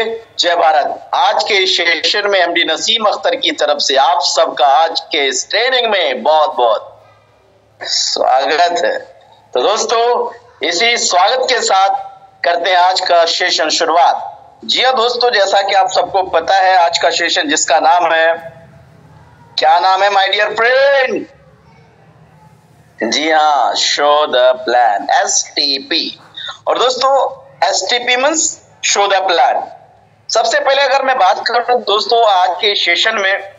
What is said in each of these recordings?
जय भारत। आज के सेशन में एमडी नसीम अख्तर की तरफ से आप सबका आज के इस ट्रेनिंग में बहुत बहुत स्वागत है। तो दोस्तों, इसी स्वागत के साथ करते हैं आज का सेशन शुरुआत। जी हाँ दोस्तों, जैसा कि आप सबको पता है, आज का सेशन जिसका नाम है, क्या नाम है माय डियर फ्रेंड? जी हाँ, शो द प्लान, STP। और दोस्तों, STP means show the plan. सबसे पहले अगर मैं बात करूं दोस्तों, आज के सेशन में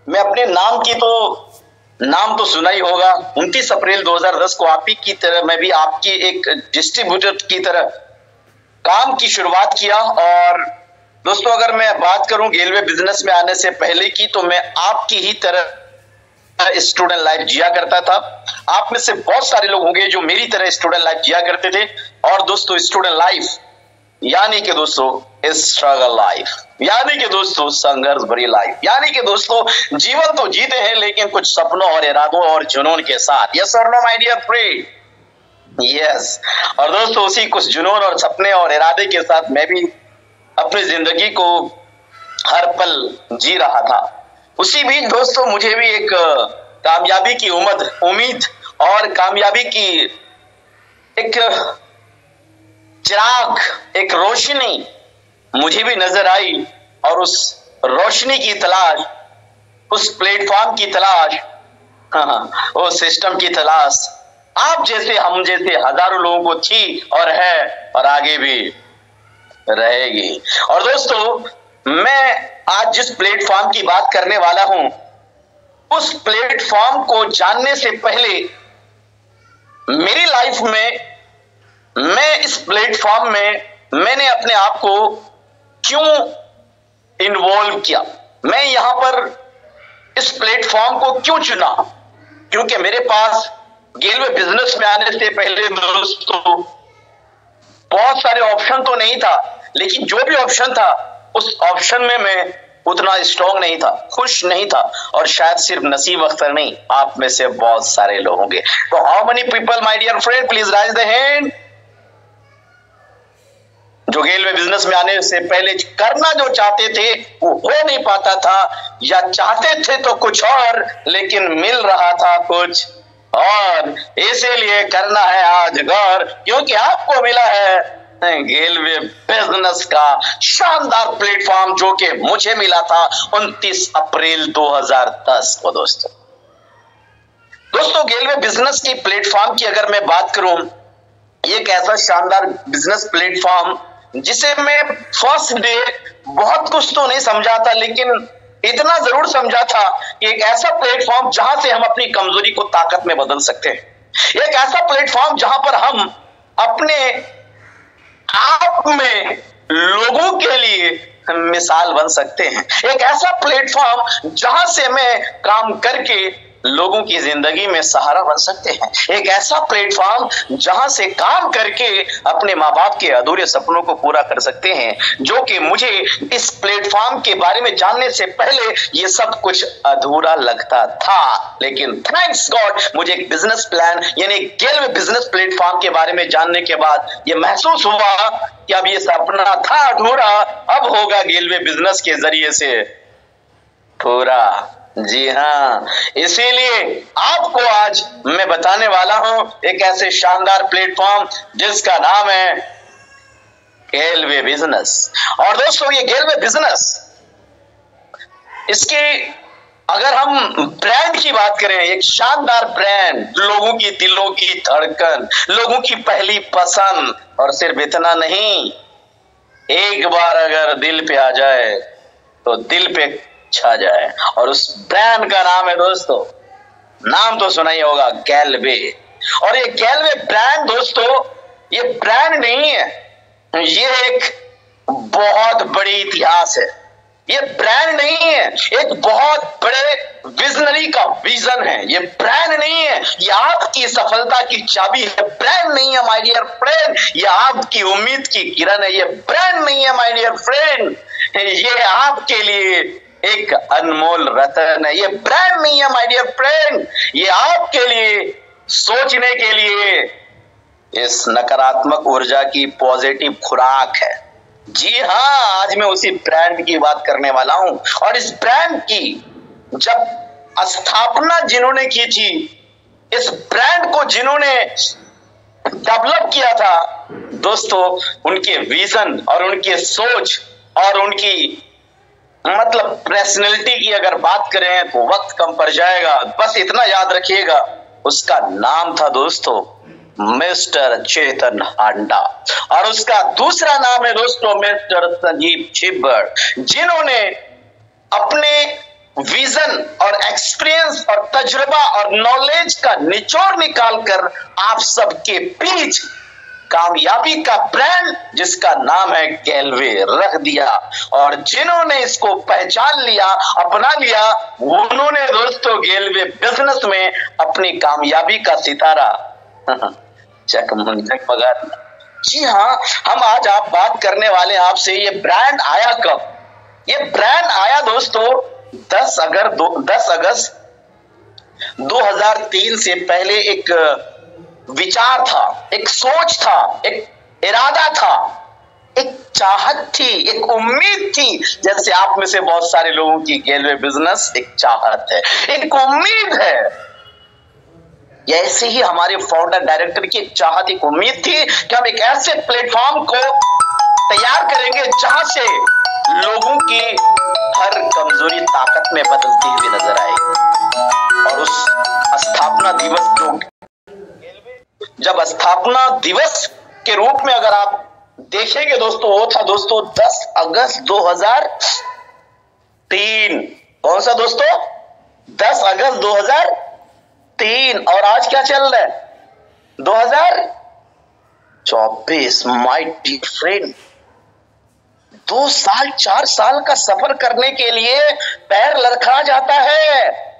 मैं अपने नाम तो सुना ही होगा। 29 अप्रैल 2010 को आप ही की तरह मैं भी आपकी एक डिस्ट्रीब्यूटर की तरह काम की शुरुआत किया। और दोस्तों, अगर मैं बात करूं गेलवे बिजनेस में आने से पहले की, तो मैं आपकी ही तरह स्टूडेंट लाइफ जिया करता था। आप में से बहुत सारे लोग होंगे जो मेरी तरह स्टूडेंट लाइफ जिया करते थे। और दोस्तों, स्टूडेंट लाइफ यानी कि दोस्तों स्ट्रगल लाइफ, यानी कि दोस्तों संघर्ष भरी लाइफ, यानी कि दोस्तों जीवन तो जीते हैं लेकिन कुछ सपनों और इरादों और जुनून के साथ। यस और no my dear friend? Yes. और दोस्तों, उसी कुछ जुनून और सपने और इरादे के साथ मैं भी अपनी जिंदगी को हर पल जी रहा था। उसी बीच दोस्तों, मुझे भी एक कामयाबी की उम्मीद और कामयाबी की एक चिराग, एक रोशनी मुझे भी नजर आई। और उस रोशनी की तलाश, उस प्लेटफॉर्म की तलाश, उस सिस्टम की तलाश आप जैसे हम जैसे हजारों लोगों को थी और है और आगे भी रहेगी। और दोस्तों, मैं आज जिस प्लेटफॉर्म की बात करने वाला हूं, उस प्लेटफॉर्म को जानने से पहले मेरी लाइफ में मैं इस प्लेटफॉर्म में मैंने अपने आप को क्यों इन्वॉल्व किया, मैं यहां पर इस प्लेटफॉर्म को क्यों चुना। क्योंकि मेरे पास गेलवे बिजनेस में आने से पहले दोस्तों बहुत सारे ऑप्शन तो नहीं था, लेकिन जो भी ऑप्शन था उस ऑप्शन में मैं उतना स्ट्रॉन्ग नहीं था, खुश नहीं था। और शायद सिर्फ नसीम अख्तर नहीं, आप में से बहुत सारे लोग होंगे। तो how many people my dear friend, please raise the hand, जो गेलवे बिजनेस में आने से पहले करना जो चाहते थे वो हो नहीं पाता था, या चाहते थे तो कुछ और लेकिन मिल रहा था कुछ और। इसीलिए करना है आज गौर, क्योंकि आपको मिला है गेलवे बिजनेस का शानदार प्लेटफॉर्म, जो कि मुझे मिला था 29 अप्रैल 2010 को। दोस्तों, गेलवे बिजनेस की प्लेटफॉर्म की अगर मैं बात करूं, एक ऐसा शानदार बिजनेस प्लेटफॉर्म जिसे मैं फर्स्ट डे बहुत कुछ तो नहीं समझा था, लेकिन इतना जरूर समझा था कि एक ऐसा प्लेटफॉर्म जहां से हम अपनी कमजोरी को ताकत में बदल सकते हैं। एक ऐसा प्लेटफॉर्म जहां पर हम अपने आप में लोगों के लिए मिसाल बन सकते हैं। एक ऐसा प्लेटफॉर्म जहां से मैं काम करके लोगों की जिंदगी में सहारा बन सकते हैं। एक ऐसा प्लेटफॉर्म जहां से काम करके अपने माँ बाप के अधूरे सपनों को पूरा कर सकते हैं, जो कि मुझे इस प्लेटफॉर्म के बारे में जानने से पहले ये सब कुछ अधूरा लगता था। लेकिन थैंक्स गॉड, मुझे एक बिजनेस प्लान यानी गेलवे बिजनेस प्लेटफॉर्म के बारे में जानने के बाद ये महसूस हुआ कि अब ये सपना था अधूरा, अब होगा गेलवे बिजनेस के जरिए से पूरा। जी हाँ, इसीलिए आपको आज मैं बताने वाला हूं एक ऐसे शानदार प्लेटफॉर्म जिसका नाम है गेलवे बिजनेस। और दोस्तों, ये गेलवे बिजनेस, इसके अगर हम ब्रांड की बात करें, एक शानदार ब्रांड, लोगों की दिलों की धड़कन, लोगों की पहली पसंद। और सिर्फ इतना नहीं, एक बार अगर दिल पे आ जाए तो दिल पे छा जाए। और उस ब्रांड का नाम है दोस्तों, नाम तो सुना ही होगा, गेलवे। और ये गेलवे ब्रांड दोस्तों, ये ब्रांड नहीं है, ये एक बहुत बड़ी इतिहास है। ये ब्रांड नहीं है, एक बहुत बड़े विजनरी का विजन है। ये ब्रांड नहीं है, ये आपकी सफलता की चाबी है। ब्रांड नहीं है माय डियर फ्रेंड, ये आपकी उम्मीद की किरण है। ये ब्रांड नहीं है माय डियर फ्रेंड, ये आपके लिए एक अनमोल रतन है। ये ब्रांड नहीं है माय डियर फ्रेंड, ये आपके लिए सोचने के लिए इस नकारात्मक ऊर्जा की पॉजिटिव खुराक है। जी हाँ, आज मैं उसी ब्रांड की बात करने वाला हूं। और इस ब्रांड की जब स्थापना जिन्होंने की थी, इस ब्रांड को जिन्होंने डेवलप किया था दोस्तों, उनके विजन और उनकी सोच और उनकी मतलब पर्सनैलिटी की अगर बात करें तो वक्त कम पड़ जाएगा। बस इतना याद रखिएगा, उसका नाम था दोस्तों मिस्टर चेतन हांडा, और उसका दूसरा नाम है दोस्तों मिस्टर संजीव छिब्बर, जिन्होंने अपने विजन और एक्सपीरियंस और तजुर्बा और नॉलेज का निचोड़ निकालकर आप सबके बीच कामयाबी का ब्रांड जिसका नाम है गेलवे रख दिया। और जिन्होंने इसको पहचान लिया, अपना लिया, उन्होंने दोस्तों गेलवे बिजनेस में अपनी कामयाबी का सितारा जगमगा दिया। जी हाँ, हम आज आप बात करने वाले आपसे ये ब्रांड आया कब। ये ब्रांड आया दोस्तों 10 अगस्त 2003 से पहले एक विचार था, एक सोच था, एक इरादा था, एक चाहत थी, एक उम्मीद थी। जैसे आप में से बहुत सारे लोगों की गेलवे बिजनेस एक चाहत है, एक उम्मीद है। ऐसे ही हमारे फाउंडर डायरेक्टर की एक चाहत, एक उम्मीद थी कि हम एक ऐसे प्लेटफॉर्म को तैयार करेंगे जहां से लोगों की हर कमजोरी ताकत में बदलती हुई नजर आए। और उस स्थापना दिवस जब स्थापना दिवस के रूप में अगर आप देखेंगे दोस्तों, वो था दोस्तों 10 अगस्त 2003। कौन सा दोस्तों? 10 अगस्त 2003। और आज क्या चल रहा है? 2024। माय डियर फ्रेंड, 2 साल 4 साल का सफर करने के लिए पैर लड़खड़ा जाता है,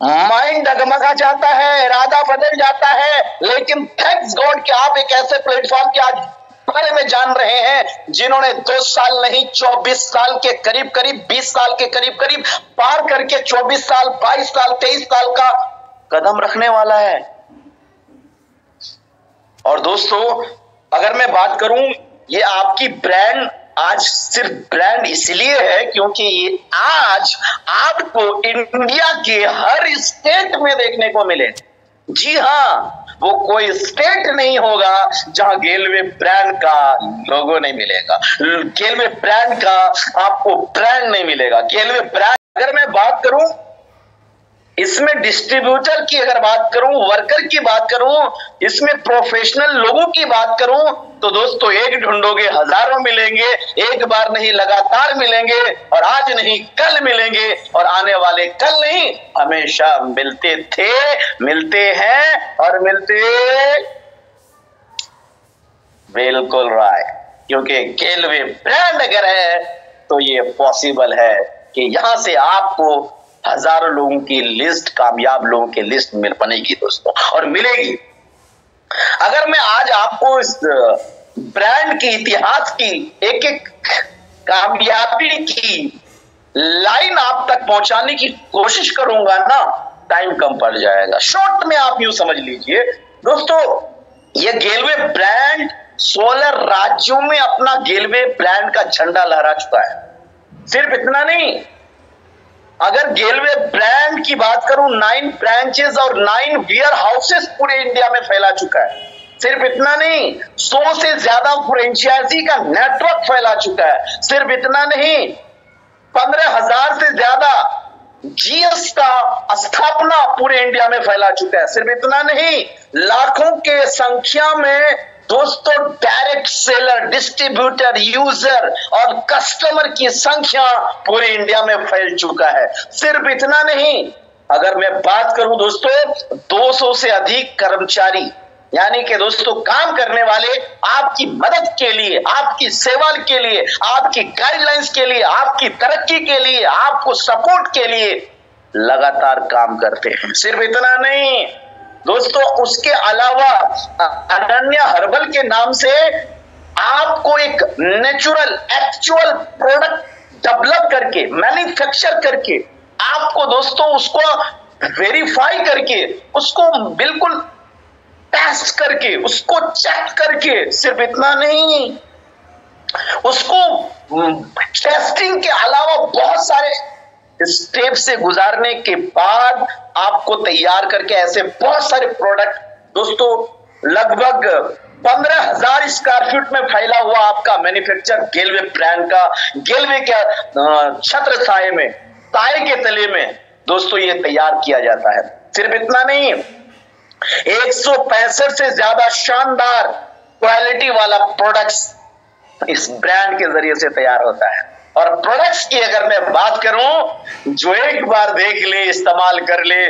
माइंड डगमगा जाता है, इरादा बदल जाता है। लेकिन थैंक्स गॉड कि आप एक ऐसे प्लेटफॉर्म के आज बारे में जान रहे हैं जिन्होंने 2 साल नहीं 24 साल के करीब करीब, 20 साल के करीब करीब पार करके 24 साल, 22 साल, 23 साल का कदम रखने वाला है। और दोस्तों अगर मैं बात करूं, ये आपकी ब्रांड आज सिर्फ ब्रांड इसलिए है क्योंकि ये आज आपको इंडिया के हर स्टेट में देखने को मिले। जी हाँ, वो कोई स्टेट नहीं होगा जहां गेलवे ब्रांड का लोगो नहीं मिलेगा, गेलवे ब्रांड का आपको ब्रांड नहीं मिलेगा। गेलवे ब्रांड अगर मैं बात करूं, इसमें डिस्ट्रीब्यूटर की अगर बात करूं, वर्कर की बात करूं, इसमें प्रोफेशनल लोगों की बात करूं, तो दोस्तों एक ढूंढोगे हजारों मिलेंगे, एक बार नहीं लगातार मिलेंगे, और आज नहीं कल मिलेंगे, और आने वाले कल नहीं हमेशा मिलते थे, मिलते हैं और मिलते बिल्कुल राइट। क्योंकि गेलवे ब्रांड अगर है तो ये पॉसिबल है कि यहां से आपको हजारों लोगों की लिस्ट, कामयाब लोगों की लिस्ट मिल बनेगी दोस्तों, और मिलेगी। अगर मैं आज आपको इस ब्रांड के इतिहास की एक एक कामयाबी की लाइन आप तक पहुंचाने की कोशिश करूंगा ना, टाइम कम पड़ जाएगा। शॉर्ट में आप यूं समझ लीजिए दोस्तों, ये गेलवे ब्रांड 16 राज्यों में अपना गेलवे ब्रांड का झंडा लहरा चुका है। सिर्फ इतना नहीं, अगर गेलवे ब्रांड की बात करूं, 9 ब्रांचेस और 9 वेयर हाउसेस पूरे इंडिया में फैला चुका है। सिर्फ इतना नहीं, 100 से ज्यादा फ्रेंचाइजी का नेटवर्क फैला चुका है। सिर्फ इतना नहीं, 15,000 से ज्यादा जीएस का स्थापना पूरे इंडिया में फैला चुका है। सिर्फ इतना नहीं, लाखों के संख्या में दोस्तों डायरेक्ट सेलर, डिस्ट्रीब्यूटर, यूजर और कस्टमर की संख्या पूरे इंडिया में फैल चुका है। सिर्फ इतना नहीं, अगर मैं बात करूं दोस्तों, 200 से अधिक कर्मचारी, यानी कि दोस्तों काम करने वाले आपकी मदद के लिए, आपकी सेवा के लिए, आपकी गाइडलाइंस के लिए, आपकी तरक्की के लिए, आपको सपोर्ट के लिए लगातार काम करते हैं। सिर्फ इतना नहीं दोस्तों, उसके अलावा अनन्या हर्बल के नाम से आपको एक नेचुरल एक्चुअल प्रोडक्ट डेवलप करके, मैन्युफैक्चर करके, आपको दोस्तों उसको वेरीफाई करके, उसको बिल्कुल टेस्ट करके, उसको चेक करके, सिर्फ इतना नहीं, उसको टेस्टिंग के अलावा बहुत सारे स्टेप से गुजारने के बाद आपको तैयार करके ऐसे बहुत सारे प्रोडक्ट, दोस्तों लगभग 15,000 स्क्वायर फीट में फैला हुआ आपका मैन्युफैक्चर गेलवे ब्रांड का, गेलवे के छत्र छाये में, साए के तले में दोस्तों ये तैयार किया जाता है। सिर्फ इतना नहीं, 165 से ज्यादा शानदार क्वालिटी वाला प्रोडक्ट्स इस ब्रांड के जरिए से तैयार होता है। और प्रोडक्ट्स की अगर मैं बात करूं, जो एक बार देख ले, इस्तेमाल कर ले,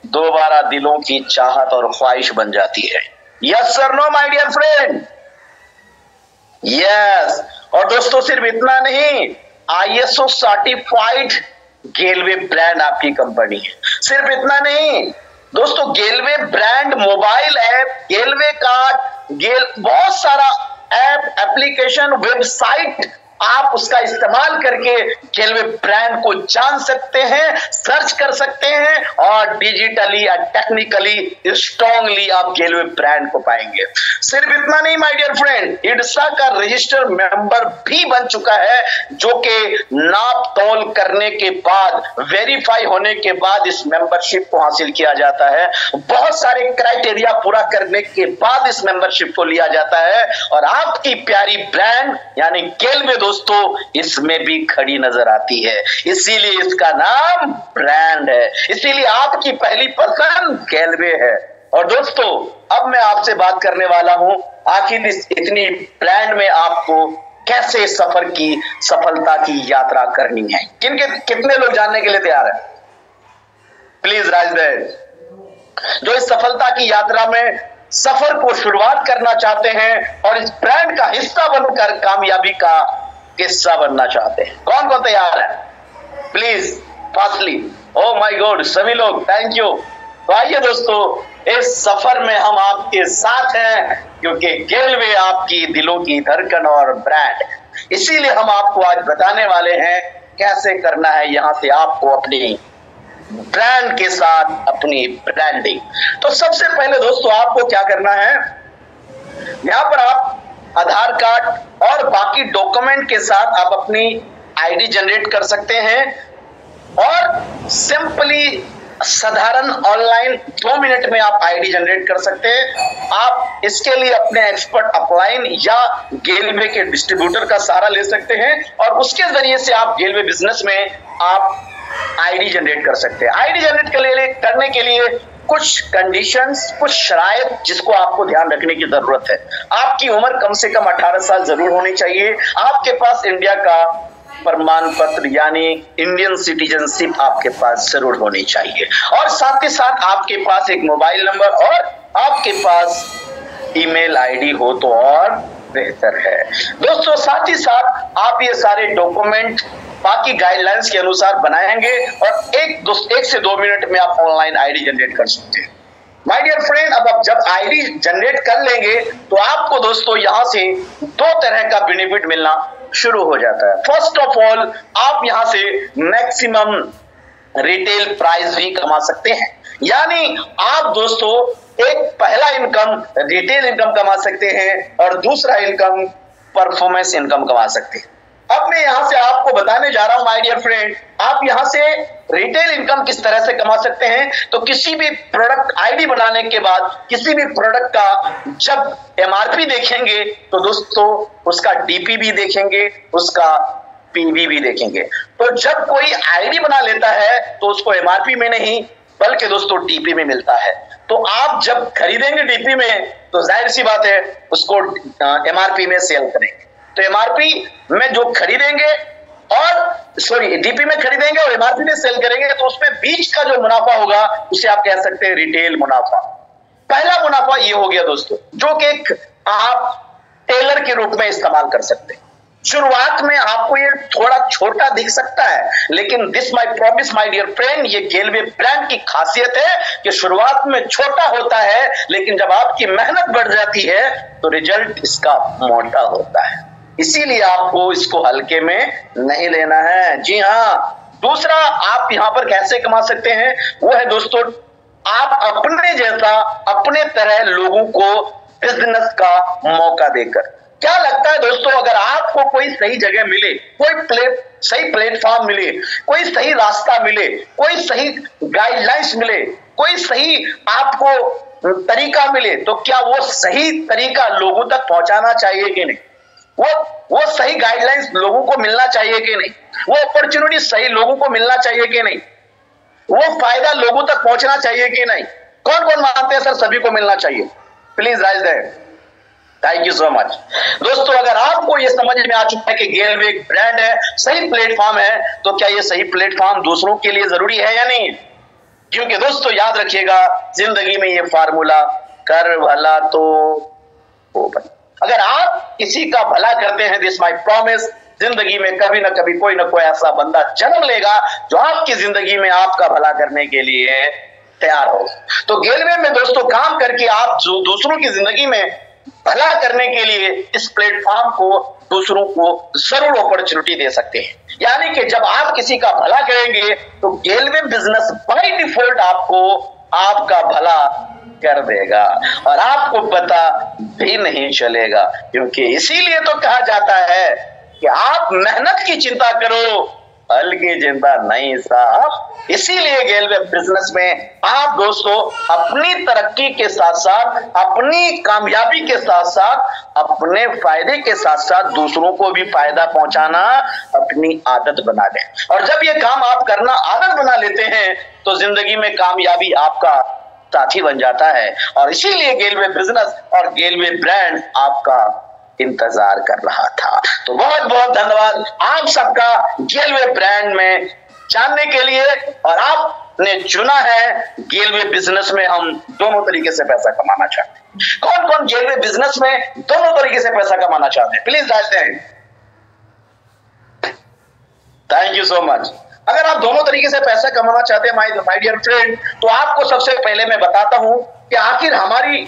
दोबारा दिलों की चाहत और ख्वाहिश बन जाती है। Yes sir no my dear friend, yes. और दोस्तों सिर्फ इतना नहीं, ISO सर्टिफाइड गेलवे ब्रांड आपकी कंपनी है। सिर्फ इतना नहीं दोस्तों, Galway brand mobile app, Galway card, बहुत सारा ऐप, एप्लीकेशन, वेबसाइट आप उसका इस्तेमाल करके गेलवे ब्रांड को जान सकते हैं, सर्च कर सकते हैं और डिजिटली या टेक्निकली स्ट्रांगली आप गेलवे ब्रांड को पाएंगे। सिर्फ इतना नहीं माय डियर फ्रेंड, इडसा का रजिस्टर मेंबर भी बन चुका है, जो कि नाप तोल करने के बाद, वेरीफाई होने के बाद इस मेंबरशिप को हासिल किया जाता है। बहुत सारे क्राइटेरिया पूरा करने के बाद इस मेंबरशिप को लिया जाता है और आपकी प्यारी ब्रांड यानी गेलवे दोस्तों इसमें भी खड़ी नजर आती है। इसीलिए इसका नाम ब्रांड है, इसीलिए आपकी पहली पसंद गेलवे है। और दोस्तों अब मैं आपसे बात करने वाला हूं, आखिर इस इतनी ब्रांड में आपको कैसे सफर की सफलता की यात्रा करनी है। कितने लोग जानने के लिए तैयार है? Please rise that. जो इस सफलता की यात्रा में सफर को शुरुआत करना चाहते हैं और इस ब्रांड का हिस्सा बनकर कामयाबी का किस्सा बनना चाहते हैं, कौन कौन तैयार है? Please fastly. O my God, सभी लोग, थैंक यू। तो आइए दोस्तों, इस सफर में हम आपके साथ हैं, क्योंकि गेलवे आपकी दिलों की धड़कन और ब्रांड। इसीलिए हम आपको आज बताने वाले हैं कैसे करना है यहां से आपको अपनी ब्रांड के साथ अपनी ब्रांडिंग। तो सबसे पहले दोस्तों आपको क्या करना है, यहां पर आप आधार कार्ड और बाकी डॉक्यूमेंट के साथ आप अपनी आईडी जनरेट कर सकते हैं और सिंपली साधारण ऑनलाइन 2 मिनट में आप आईडी जनरेट कर सकते हैं। आप इसके लिए अपने एक्सपर्ट अपलाइन या गेलवे के डिस्ट्रीब्यूटर का सहारा ले सकते हैं और उसके जरिए से आप गेलवे बिजनेस में आप आईडी जनरेट कर सकते हैं। आईडी जनरेट करने के लिए कुछ कंडीशंस, कुछ शराइत जिसको आपको ध्यान रखने की जरूरत है। आपकी उम्र कम से कम 18 साल जरूर होनी चाहिए। आपके पास इंडिया का प्रमाण पत्र यानी इंडियन सिटीजनशिप आपके पास जरूर होनी चाहिए और साथ ही साथ आपके पास एक मोबाइल नंबर और आपके पास ईमेल आईडी हो तो और बेहतर है। दोस्तों साथ ही साथ आप ये सारे डॉक्यूमेंट बाकी गाइडलाइंस के अनुसार बनाएंगे और एक से 2 मिनट में आप ऑनलाइन आईडी जनरेट कर सकते हैं। माय डियर फ्रेंड, अब आप जब आईडी जनरेट कर लेंगे तो आपको दोस्तों यहां से 2 तरह का बेनिफिट मिलना शुरू हो जाता है। फर्स्ट ऑफ ऑल, आप यहां से मैक्सिमम रिटेल प्राइस भी कमा सकते हैं, यानी आप दोस्तों एक पहला इनकम रिटेल इनकम कमा सकते हैं और दूसरा इनकम परफॉर्मेंस इनकम कमा सकते हैं। अब मैं यहां से आपको बताने जा रहा हूं माय डियर फ्रेंड, आप यहां से रिटेल इनकम किस तरह से कमा सकते हैं। तो किसी भी प्रोडक्ट आईडी बनाने के बाद किसी भी प्रोडक्ट का जब एमआरपी देखेंगे तो दोस्तों उसका डीपी भी देखेंगे, उसका पीवी भी देखेंगे। तो जब कोई आईडी बना लेता है तो उसको एमआरपी में नहीं बल्कि दोस्तों डीपी में मिलता है। तो आप जब खरीदेंगे डीपी में तो जाहिर सी बात है उसको एमआरपी में सेल करेंगे। तो एमआरपी में जो खरीदेंगे और डीपी में खरीदेंगे और एमआरपी में सेल करेंगे तो उसमें बीच का जो मुनाफा होगा उसे आप कह सकते हैं रिटेल मुनाफा। पहला मुनाफा ये हो गया दोस्तों, जो कि आप टेलर के रूप में इस्तेमाल कर सकते हैं। शुरुआत में आपको ये थोड़ा छोटा दिख सकता है, लेकिन this my promise my dear friend, ये गेलवे ब्रांड की खासियत है कि शुरुआत में छोटा होता है, लेकिन जब आपकी मेहनत बढ़ जाती है तो रिजल्ट इसका मोटा होता है। इसीलिए आपको इसको हल्के में नहीं लेना है। जी हाँ, दूसरा आप यहां पर कैसे कमा सकते हैं वो है दोस्तों, आप अपने जैसा अपने तरह लोगों को बिजनेस का मौका देकर। क्या लगता है दोस्तों, अगर आपको कोई सही जगह मिले, कोई सही प्लेटफॉर्म मिले, कोई सही रास्ता मिले, कोई सही गाइडलाइंस मिले, कोई सही आपको तरीका मिले, तो क्या वो सही तरीका लोगों तक पहुंचाना चाहिए कि नहीं? वो सही गाइडलाइंस लोगों को मिलना चाहिए कि नहीं? वो अपॉर्चुनिटी सही लोगों को मिलना चाहिए कि नहीं? वो फायदा लोगों तक पहुंचना चाहिए कि नहीं? कौन कौन मानते हैं सर सभी को मिलना चाहिए? Please raise there. Thank you so much. दोस्तों, अगर आपको यह समझ में आ चुका है कि गेलवे एक ब्रांड है, सही प्लेटफॉर्म है, तो क्या यह सही प्लेटफॉर्म दूसरों के लिए जरूरी है या नहीं? क्योंकि दोस्तों याद रखिएगा, जिंदगी में यह फार्मूला, कर भला तो हो भला। अगर आप किसी का भला करते हैं, दिस माय प्रॉमिस, जिंदगी में कभी ना कभी कोई ना कोई ऐसा बंदा जन्म लेगा जो आपकी जिंदगी में आपका भला करने के लिए तैयार हो। तो गेलवे में दोस्तों काम करके आप जो दूसरों की जिंदगी में भला करने के लिए इस प्लेटफॉर्म को दूसरों को जरूर अपॉर्चुनिटी दे सकते हैं। यानी कि जब आप किसी का भला करेंगे तो गेलवे बिजनेस बाय डिफॉल्ट आपको आपका भला कर देगा और आपको पता भी नहीं चलेगा। क्योंकि इसीलिए तो कहा जाता है कि आप मेहनत की चिंता करो, फल की चिंता नहीं साहब। इसीलिए गेलवे बिजनेस में आप दोस्तों अपनी तरक्की के साथ साथ, अपनी कामयाबी के साथ साथ, अपने फायदे के साथ साथ दूसरों को भी फायदा पहुंचाना अपनी आदत बना लें। और जब ये काम आप करना आदत बना लेते हैं तो जिंदगी में कामयाबी आपका साथी बन जाता है। और इसीलिए गेलवे बिजनेस और गेलवे ब्रांड आपका इंतजार कर रहा था। तो बहुत बहुत धन्यवाद आप सबका गेलवे ब्रांड में जानने के लिए। और आपने चुना है गेलवे बिजनेस में हम दोनों तरीके से पैसा कमाना चाहते हैं। कौन कौन गेलवे बिजनेस में दोनों तरीके से पैसा कमाना चाहते हैं? प्लीज डालते हैं। Thank you so much. अगर आप दोनों तरीके से पैसा कमाना चाहते हैं माय डियर फ्रेंड, तो आपको सबसे पहले मैं बताता हूं कि आखिर हमारी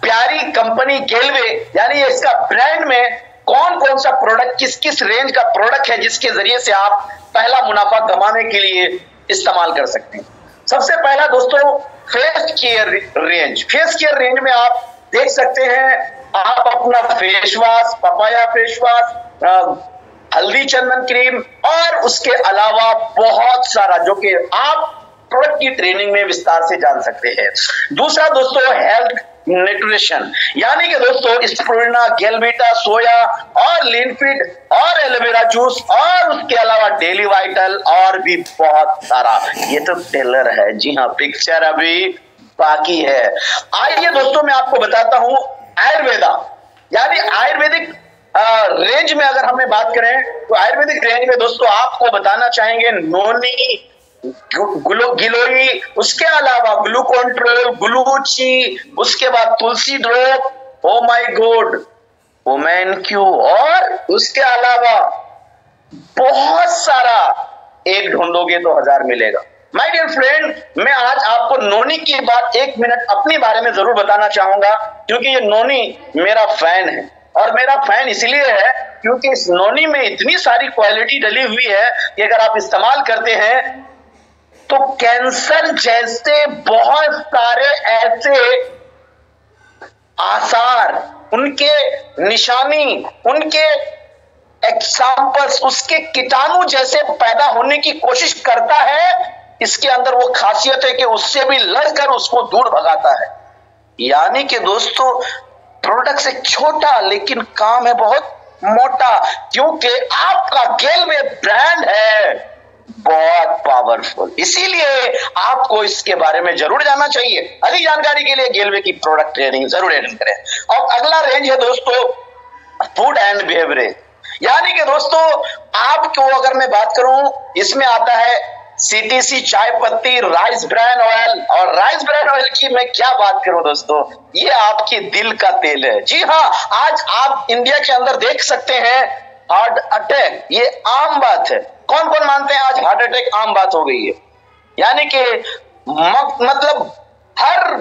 प्यारी कंपनी गेलवे यानी इसका ब्रांड में कौन कौन सा प्रोडक्ट, किस किस रेंज का प्रोडक्ट है जिसके जरिए से आप पहला मुनाफा कमाने के लिए इस्तेमाल कर सकते हैं। सबसे पहला दोस्तों face care range. Face care range में आप देख सकते हैं, आप अपना face wash, papaya face wash, हल्दी चंदन क्रीम और उसके अलावा बहुत सारा जो कि आप प्रोडक्ट की ट्रेनिंग में विस्तार से जान सकते हैं। दूसरा दोस्तों हेल्थ न्यूट्रिशन, यानी कि दोस्तों स्प्रुलिना, गेलवीटा, सोया और लिनफिट और एलोवेरा जूस और उसके अलावा डेली वाइटल और भी बहुत सारा। ये तो टेलर है, जी हाँ, पिक्चर अभी बाकी है। आइए दोस्तों मैं आपको बताता हूं आयुर्वेदा, यानी आयुर्वेदिक रेंज में अगर हमें बात करें तो आयुर्वेदिक रेंज में दोस्तों आपको बताना चाहेंगे नोनी, गिलोई, उसके अलावा ग्लूकोंट्रोल, ग्लूची, उसके बाद Tulsi drop, oh my god, ओमेन क्यू और उसके अलावा बहुत सारा। एक ढूंढोगे तो 1000 मिलेगा। माय डियर फ्रेंड, मैं आज आपको नोनी की बात 1 मिनट अपने बारे में जरूर बताना चाहूंगा, क्योंकि ये नोनी मेरा फैन है। और मेरा फैन इसलिए है क्योंकि इस नोनी में इतनी सारी क्वालिटी डली हुई है कि अगर आप इस्तेमाल करते हैं तो कैंसर जैसे बहुत सारे ऐसे आसार, उनके निशानी, उनके एग्जाम्पल्स, उसके कीटाणु जैसे पैदा होने की कोशिश करता है। इसके अंदर वो खासियत है कि उससे भी लड़कर उसको दूर भगाता है। यानी कि दोस्तों प्रोडक्ट से छोटा लेकिन काम है बहुत मोटा, क्योंकि आपका गेलवे ब्रांड है बहुत पावरफुल। इसीलिए आपको इसके बारे में जरूर जानना चाहिए। अधिक जानकारी के लिए गेलवे की प्रोडक्ट ट्रेनिंग जरूर अटेंड करें। और अगला रेंज है दोस्तों फूड एंड बिहेवियर, यानी कि दोस्तों आपको अगर मैं बात करूं, इसमें आता है सीटीसी चाय पत्ती, राइस ब्रान ऑयल। और राइस ब्रान ऑयल की मैं क्या बात करूं दोस्तों, ये आपके दिल का तेल है। जी हाँ, आज आप इंडिया के अंदर देख सकते हैं हार्ट अटैक, ये आम बात है। कौन कौन मानते हैं आज हार्ट अटैक आम बात हो गई है? यानी कि मतलब हर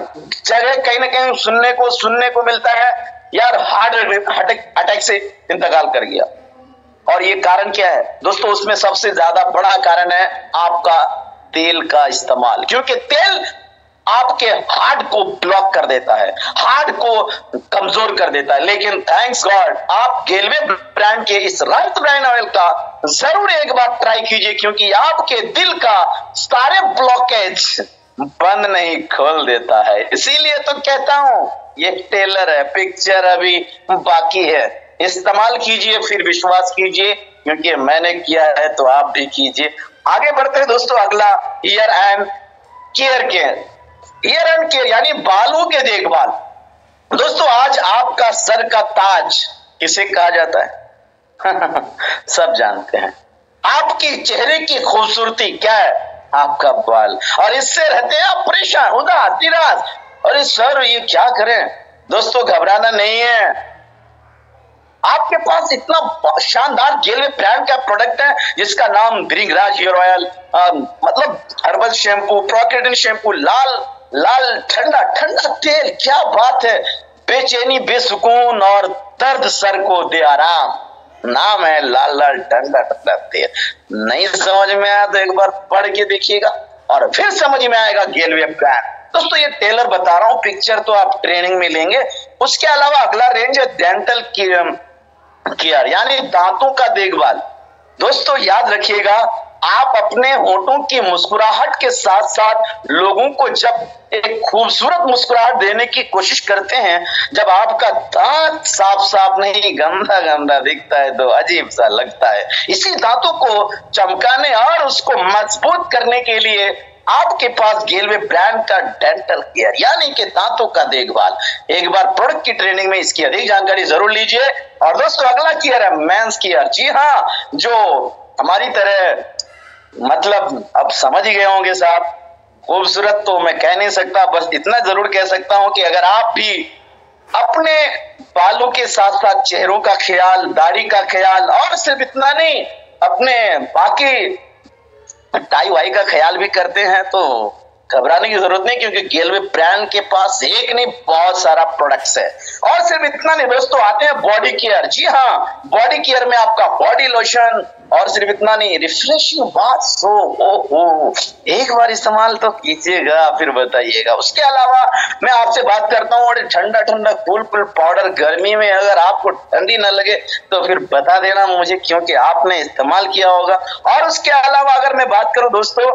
जगह कहीं ना कहीं सुनने को मिलता है यार हार्ट अटैक से इंतकाल कर गया। और ये कारण क्या है दोस्तों? उसमें सबसे ज्यादा बड़ा कारण है आपका तेल का इस्तेमाल, क्योंकि तेल आपके हार्ट को ब्लॉक कर देता है, हार्ट को कमजोर कर देता है। लेकिन थैंक्स गॉड आप गेलवे ब्रांड के इस राइस ब्राइन ऑयल का जरूर एक बार ट्राई कीजिए, क्योंकि आपके दिल का सारे ब्लॉकेज बंद नहीं खोल देता है। इसीलिए तो कहता हूं ये टेलर है, पिक्चर अभी बाकी है। इस्तेमाल कीजिए फिर विश्वास कीजिए, क्योंकि मैंने किया है तो आप भी कीजिए। आगे बढ़ते हैं दोस्तों, अगला year and care. Year and care यानी बालों के देखभाल। दोस्तों आज आपका सर का ताज किसे कहा जाता है? सब जानते हैं। आपकी चेहरे की खूबसूरती क्या है? आपका बाल। और इससे रहते हैं आप परेशान, उदास, निराश। अरे सर ये क्या करें? दोस्तों घबराना नहीं है, आपके पास इतना शानदार गेलवे ब्रांड का प्रोडक्ट है जिसका नाम भृंगराज हेयर ऑयल, मतलब हर्बल शैम्पू, प्रोकेटिन शैम्पू, लाल लाल ठंडा ठंडा तेल। क्या बात है, बेचैनी बेसुकून और दर्द सर को दे आराम। नाम है लाल लाल ठंडा ठंडा तेल। नहीं समझ में आया तो एक बार पढ़ के देखिएगा और फिर समझ में आएगा गेलवे ब्रांड। दोस्तों ये टेलर बता रहा हूं, पिक्चर तो आप ट्रेनिंग में लेंगे। उसके अलावा अगला रेंज है डेंटल केयर यानी दांतों का देखभाल। दोस्तों याद रखिएगा, आप अपने होठों की मुस्कुराहट के साथ साथ लोगों को जब एक खूबसूरत मुस्कुराहट देने की कोशिश करते हैं, जब आपका दांत साफ साफ नहीं गंदा गंदा दिखता है तो अजीब सा लगता है। इसी दांतों को चमकाने और उसको मजबूत करने के लिए आपके पास गेलवे ब्रांड का डेंटल केयर यानी कि दांतों का देखभाल। एक बार प्रोडक्ट की ट्रेनिंग में इसकी अधिक जानकारी जरूर लीजिए। और दोस्तों अगला केयर है मेंस केयर। जी हाँ, जो हमारी तरह, मतलब अब समझ ही गए होंगे साहब, खूबसूरत तो मैं कह नहीं सकता, बस इतना जरूर कह सकता हूं कि अगर आप भी अपने बालों के साथ साथ चेहरों का ख्याल, दाढ़ी का ख्याल और सिर्फ इतना नहीं अपने बाकी टाई वाई का ख्याल भी करते हैं तो घबराने की जरूरत नहीं, क्योंकि गेलवे ब्रांड के पास एक नहीं बहुत सारा प्रोडक्ट्स है। और सिर्फ इतना नहीं दोस्तों, आते हैं बॉडी केयर। जी हाँ, बॉडी केयर में आपका बॉडी लोशन और सिर्फ इतना नहीं रिफ्रेशिंग बाथ सोप। एक बार इस्तेमाल तो कीजिएगा फिर बताइएगा। उसके अलावा मैं आपसे बात करता हूँ और ठंडा ठंडा कूल कूल पाउडर। गर्मी में अगर आपको ठंडी ना लगे तो फिर बता देना मुझे, क्योंकि आपने इस्तेमाल किया होगा। और उसके अलावा अगर मैं बात करूं दोस्तों,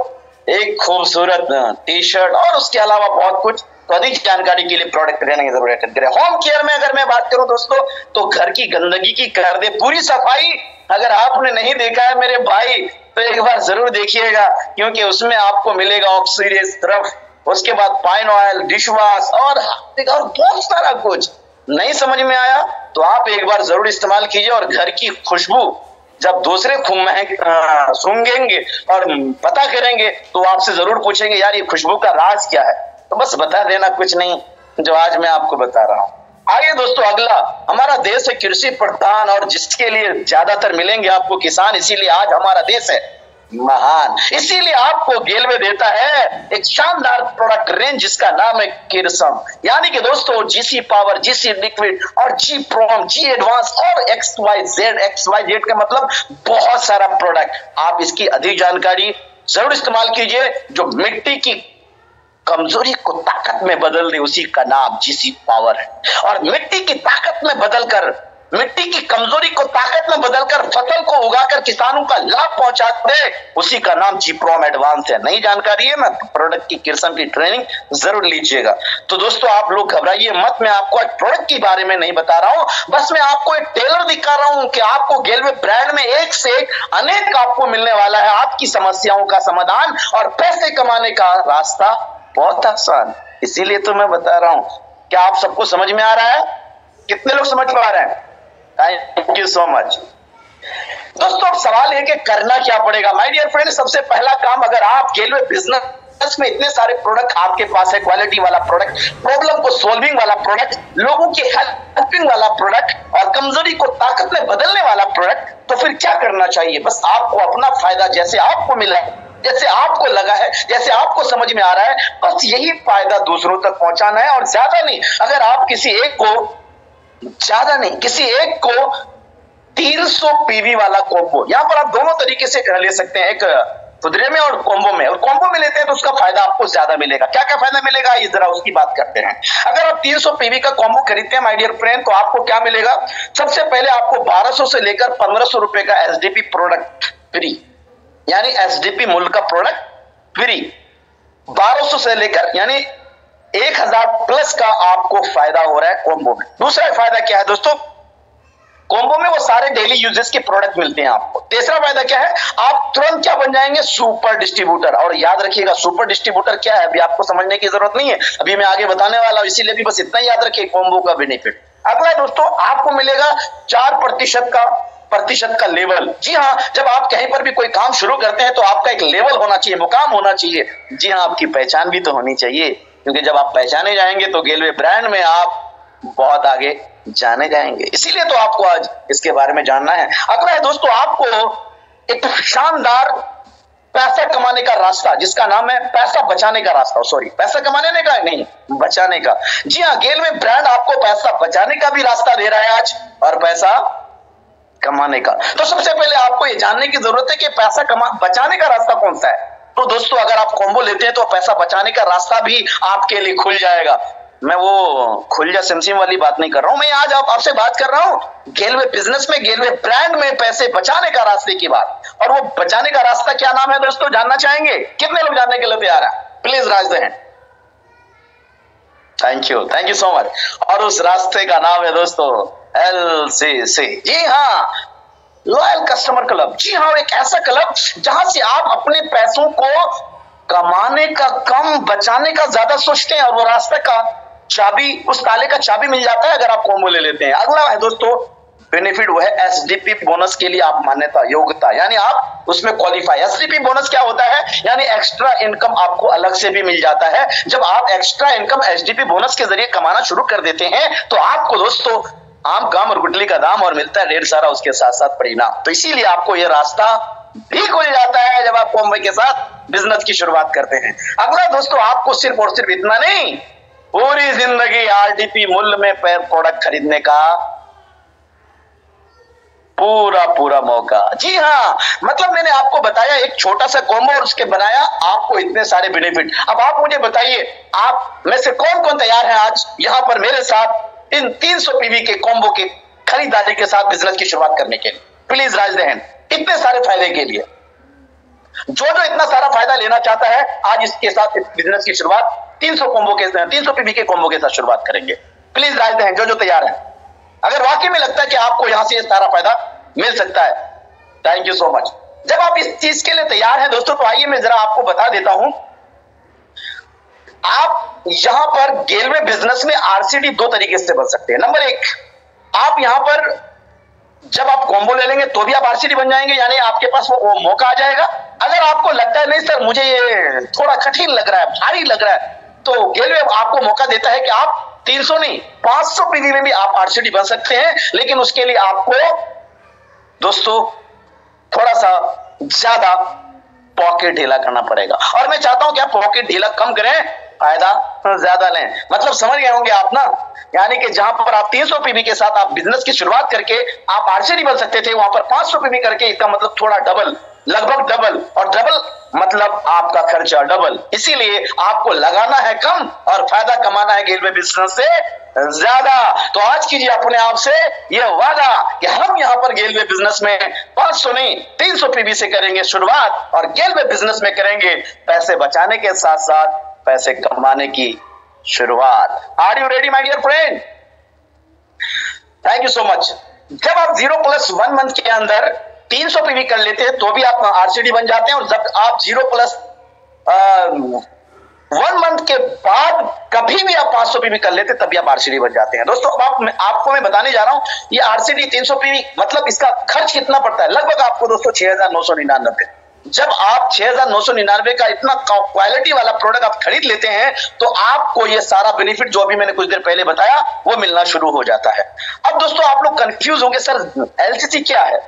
एक खूबसूरत टी शर्ट और उसके अलावा बहुत कुछ। तो अधिक जानकारी के लिए प्रोडक्ट लेने की जरूरत है। होम केयर में अगर मैं बात करूं दोस्तों, तो घर की गंदगी की कर दे पूरी सफाई। अगर आपने नहीं देखा है मेरे भाई तो एक बार जरूर देखिएगा, क्योंकि उसमें आपको मिलेगा ऑक्सीडेज तरफ, उसके बाद पाइन ऑयल, डिश वॉश और बहुत सारा कुछ। नहीं समझ में आया तो आप एक बार जरूर इस्तेमाल कीजिए। और घर की खुशबू जब दूसरे सूंघेंगे और पता करेंगे तो आपसे जरूर पूछेंगे यार ये खुशबू का राज क्या है, तो बस बता देना कुछ नहीं जो आज मैं आपको बता रहा हूं। आइए दोस्तों, अगला हमारा देश है कृषि प्रधान और जिसके लिए ज्यादातर मिलेंगे आपको किसान, इसीलिए आज हमारा देश है महान। इसीलिए आपको गेलवे देता है एक शानदार प्रोडक्ट रेंज जिसका नाम है किरसम, यानी कि दोस्तों जीसी पावर, जीसी लिक्विड और जी प्रोम, जी एडवांस और XYZ का मतलब बहुत सारा प्रोडक्ट। आप इसकी अधिक जानकारी जरूर इस्तेमाल कीजिए। जो मिट्टी की कमजोरी को ताकत में बदल दे उसी का नाम जीसी पावर है। और मिट्टी की ताकत में बदलकर, मिट्टी की कमजोरी को ताकत में बदलकर फसल को उगाकर किसानों का लाभ पहुंचा दे उसी का नाम जी प्रोम एडवांस है। नई जानकारी है, मैं प्रोडक्ट की किरसम की ट्रेनिंग जरूर लीजिएगा। तो दोस्तों आप लोग घबराइए मत, मैं आपको एक प्रोडक्ट के बारे में नहीं बता रहा हूं, बस मैं आपको एक टेलर दिखा रहा हूं कि आपको गेलवे ब्रांड में एक से एक अनेक आपको मिलने वाला है आपकी समस्याओं का समाधान और पैसे कमाने का रास्ता बहुत आसान। इसीलिए तो मैं बता रहा हूं। क्या आप सबको समझ में आ रहा है? कितने लोग समझ पा रहे हैं? Thank you so much. दोस्तों अब सवाल है कि करना क्या पड़ेगा। माय डियर फ्रेंड, सबसे पहला काम, अगर आप गेलवे बिजनेस में इतने सारे प्रोडक्ट आपके पास है, क्वालिटी वाला प्रोडक्ट, प्रॉब्लम को सॉल्विंग वाला प्रोडक्ट, लोगों की हेल्पिंग वाला प्रोडक्ट और कमजोरी को ताकत में बदलने वाला प्रोडक्ट, तो फिर क्या करना चाहिए? बस आपको अपना फायदा जैसे आपको मिला है, जैसे आपको लगा है, जैसे आपको समझ में आ रहा है, बस यही फायदा दूसरों तक पहुंचाना है और ज्यादा नहीं। अगर आप किसी एक को 300 पीवी वाला कॉम्बो, यहां पर आप दोनों तरीके से ले सकते हैं। एक खुदरे में और कॉम्बो में, और कॉम्बो में लेते हैं तो उसका फायदा आपको ज्यादा मिलेगा। क्या क्या फायदा मिलेगा ये जरा उसकी बात करते हैं। अगर आप 300 पीवी का कॉम्बो खरीदते हैं माय डियर फ्रेंड, तो आपको क्या मिलेगा? सबसे पहले आपको 1200 से लेकर 1500 रुपए का एसडीपी प्रोडक्ट फ्री, यानी एसडीपी मूल्य का प्रोडक्ट फ्री 1200 से लेकर यानी 1000 प्लस का आपको फायदा हो रहा है कॉम्बो में। दूसरा फायदा क्या है दोस्तों? कॉम्बो में वो सारे डेली यूजेस के प्रोडक्ट मिलते हैं आपको। तीसरा फायदा क्या है? आप तुरंत क्या बन जाएंगे? Super distributor. और याद रखिएगा सुपर डिस्ट्रीब्यूटर क्या है अभी आपको समझने की जरूरत नहीं है, अभी मैं आगे बताने वाला हूं, इसीलिए भी बस इतना ही याद रखिए कॉम्बो का बेनिफिट। अगला दोस्तों आपको मिलेगा 4% का लेवल। जी हाँ, जब आप कहीं पर भी कोई काम शुरू करते हैं तो आपका एक लेवल होना चाहिए, मुकाम होना चाहिए। जी हाँ, आपकी पहचान भी तो होनी चाहिए, क्योंकि जब आप पहचाने जाएंगे तो गेलवे ब्रांड में आप बहुत आगे जाने जाएंगे। इसीलिए तो आपको आज इसके बारे में जानना है। अगला है दोस्तों आपको एक शानदार पैसा कमाने का रास्ता, जिसका नाम है पैसा बचाने का रास्ता। सॉरी, पैसा कमाने का नहीं, बचाने का। जी हाँ, गेलवे ब्रांड आपको पैसा बचाने का भी रास्ता दे रहा है आज, और पैसा कमाने का। तो सबसे पहले आपको ये जानने की जरूरत है कि पैसा बचाने का रास्ता कौन सा है। तो दोस्तों अगर आप कॉम्बो लेते हैं तो पैसा बचाने का रास्ता भी आपके लिए खुल जाएगा। मैं वो खुल जा सिमसिम वाली बात नहीं कर रहा हूं, मैं आज आपसे बात कर रहा हूं गेलवे बिजनेस में, गेलवे ब्रांड में पैसे बचाने का रास्ते की बात। और वो बचाने का रास्ता क्या नाम है दोस्तों, जानना चाहेंगे? कितने लोग जानने के लिए तैयार हैं? Please raise the hand. Thank you so much. और उस रास्ते का नाम है दोस्तों LCC। जी हाँ, लॉयल कस्टमर क्लब। जी हाँ, एक ऐसा क्लब जहां से आप अपने पैसों को कमाने का कम, बचाने का ज्यादा सोचते हैं, और वो रास्ते का चाबी, उस ताले का चाबी मिल जाता है अगर आप कॉम्बो ले लेते हैं। अगला है दोस्तों बेनिफिट, वो है एसडीपी बोनस के लिए आप मान्यता, योग्यता, यानी आप उसमें क्वालिफाई। एसडीपी बोनस क्या होता है? यानी एक्स्ट्रा इनकम आपको अलग से भी मिल जाता है। जब आप एक्स्ट्रा इनकम एसडीपी बोनस के जरिए कमाना शुरू कर देते हैं तो आपको दोस्तों आम काम और गुटली का दाम, और मिलता है ढेर सारा उसके साथ साथ परिणाम। तो इसीलिए आपको यह रास्ता भी खुल जाता है जब आप कॉम्बो के साथ बिजनेस की शुरुआत करते हैं। अगला दोस्तों आपको सिर्फ और सिर्फ इतना नहीं, पूरी जिंदगी आरडीपी मूल्य में प्रोडक्ट खरीदने का पूरा मौका। जी हाँ, मतलब मैंने आपको बताया एक छोटा सा कॉम्बो और उसके बनाया आपको इतने सारे बेनिफिट। अब आप मुझे बताइए, आप में से कौन कौन तैयार है आज यहां पर मेरे साथ इन 300 पीवी के कॉम्बो के खरीदारी के साथ बिजनेस की शुरुआत करने के लिए? Please raise the hand. इतने सारे फायदे के लिए जो इतना सारा फायदा लेना चाहता है आज इसके साथ इस बिजनेस की शुरुआत 300 पीवी के कॉम्बो के साथ शुरुआत करेंगे। प्लीज राइज द हैंड जो तैयार है, अगर वाकई में लगता है कि आपको यहां से सारा फायदा मिल सकता है। Thank you so much. जब आप इस चीज के लिए तैयार हैं दोस्तों, तो आइए मैं जरा आपको बता देता हूं। आप यहां पर गेलवे बिजनेस में आरसीडी 2 तरीके से बन सकते हैं। नंबर 1, आप यहां पर जब आप कॉम्बो ले लेंगे तो भी आप आरसीडी बन जाएंगे, यानी आपके पास वो मौका आ जाएगा। अगर आपको लगता है नहीं सर मुझे ये थोड़ा कठिन लग रहा है, भारी लग रहा है, तो गेलवे आपको मौका देता है कि आप 300 नहीं 500 पीवी में भी आप आरसीडी बन सकते हैं। लेकिन उसके लिए आपको दोस्तों थोड़ा सा ज्यादा पॉकेट ढीला करना पड़ेगा, और मैं चाहता हूं कि आप पॉकेट ढीला कम करें, फायदा ज्यादा लें। मतलब समझ गए होंगे आप ना, यानी कि जहां पर आप 300 पीवी के साथ आप बिजनेस की शुरुआत करके आप आरसीडी बन सकते थे, वहां पर 500 पीवी करके इसका मतलब थोड़ा डबल, लगभग डबल, और डबल मतलब आपका खर्चा डबल। इसीलिए आपको लगाना है कम और फायदा कमाना है गेलवे बिजनेस से ज्यादा। तो आज कीजिए अपने आप से यह वादा कि हम यहां पर गेलवे बिजनेस में 500 नहीं 300 पीवी से करेंगे शुरुआत, और गेलवे बिजनेस में करेंगे पैसे बचाने के साथ साथ पैसे कमाने की शुरुआत। Are you ready my dear friend? Thank you so much. जब आप 0+1 मंथ के अंदर 300 पीवी कर लेते हैं तो भी आप आरसीडी बन जाते हैं, और जब आप 0+1 मंथ के बाद कभी भी आप 500 पीवी कर लेते हैं तभी आप आरसीडी बन जाते हैं। दोस्तों अब आपको मैं बताने जा रहा हूं, ये आरसीडी 300 पीवी मतलब इसका खर्च कितना पड़ता है। लगभग आपको दोस्तों 6,999। जब आप 6,999 का इतना क्वालिटी वाला प्रोडक्ट आप खरीद लेते हैं तो आपको ये सारा बेनिफिट जो अभी मैंने कुछ देर पहले बताया वो मिलना शुरू हो जाता है। अब दोस्तों आप लोग कंफ्यूज होंगे, सर एलसीसी क्या है?